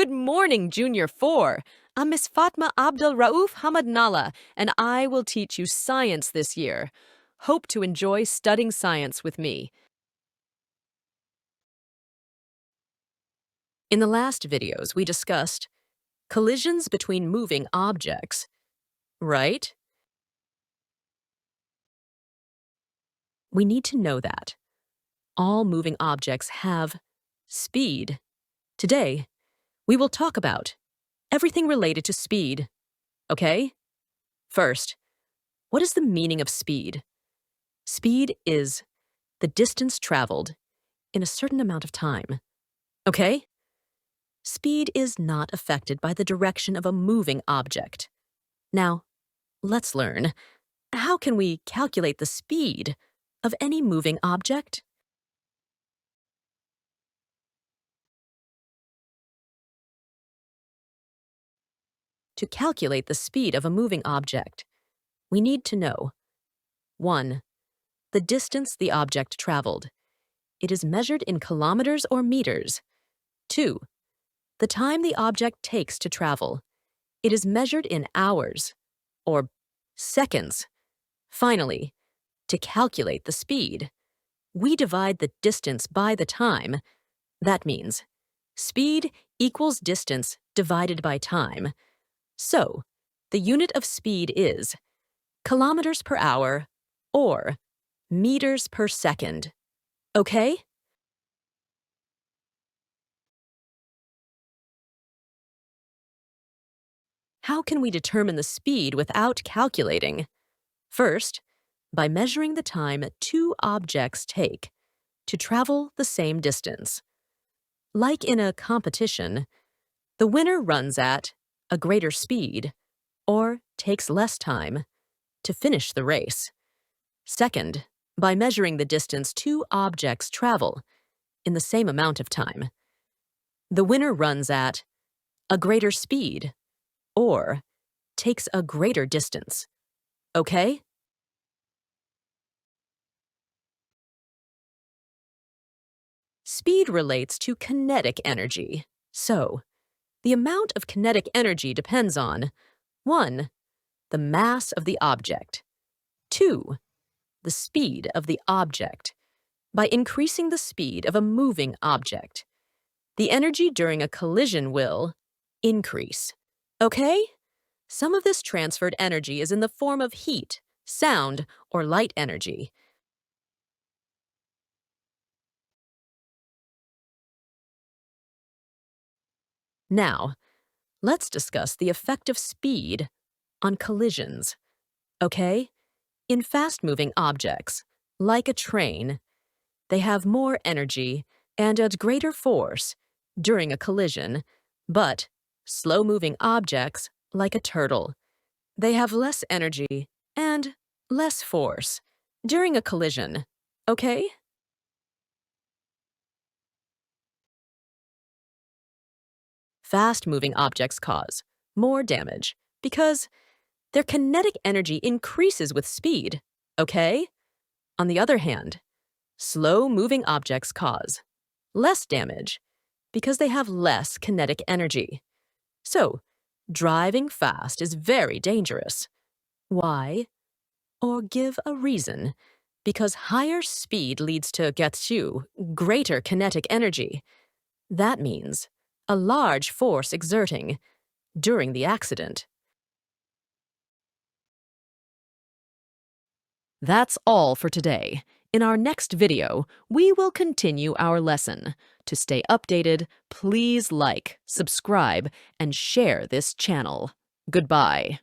Good morning, Junior 4. I'm Miss Fatma Abdul Rauf Hamadnallah, and I will teach you science this year. Hope to enjoy studying science with me. In the last videos, we discussed collisions between moving objects, right? We need to know that all moving objects have speed. Today, we will talk about everything related to speed, okay? First, what is the meaning of speed? Speed is the distance traveled in a certain amount of time, okay? Speed is not affected by the direction of a moving object. Now, let's learn. How can we calculate the speed of any moving object? To calculate the speed of a moving object, we need to know 1. The distance the object traveled. It is measured in kilometers or meters. 2. The time the object takes to travel. It is measured in hours or seconds. Finally, to calculate the speed, we divide the distance by the time. That means speed equals distance divided by time. So, the unit of speed is kilometers per hour or meters per second. Okay? How can we determine the speed without calculating? First, by measuring the time two objects take to travel the same distance. Like in a competition, the winner runs at a greater speed or takes less time to finish the race. Second, by measuring the distance two objects travel in the same amount of time. The winner runs at a greater speed or takes a greater distance. Okay? Speed relates to kinetic energy. So, the amount of kinetic energy depends on 1. The mass of the object. 2. The speed of the object. By increasing the speed of a moving object, the energy during a collision will increase. Okay? Some of this transferred energy is in the form of heat, sound, or light energy. Now, let's discuss the effect of speed on collisions. Okay? In fast-moving objects, like a train, they have more energy and a greater force during a collision, but slow-moving objects, like a turtle, they have less energy and less force during a collision. Okay? Fast-moving objects cause more damage because their kinetic energy increases with speed, okay? On the other hand, slow-moving objects cause less damage because they have less kinetic energy. So, driving fast is very dangerous. Why? Or give a reason. Because higher speed leads to gets you greater kinetic energy. That means a large force exerting during the accident. That's all for today. In our next video, we will continue our lesson. To stay updated, please like, subscribe, and share this channel. Goodbye.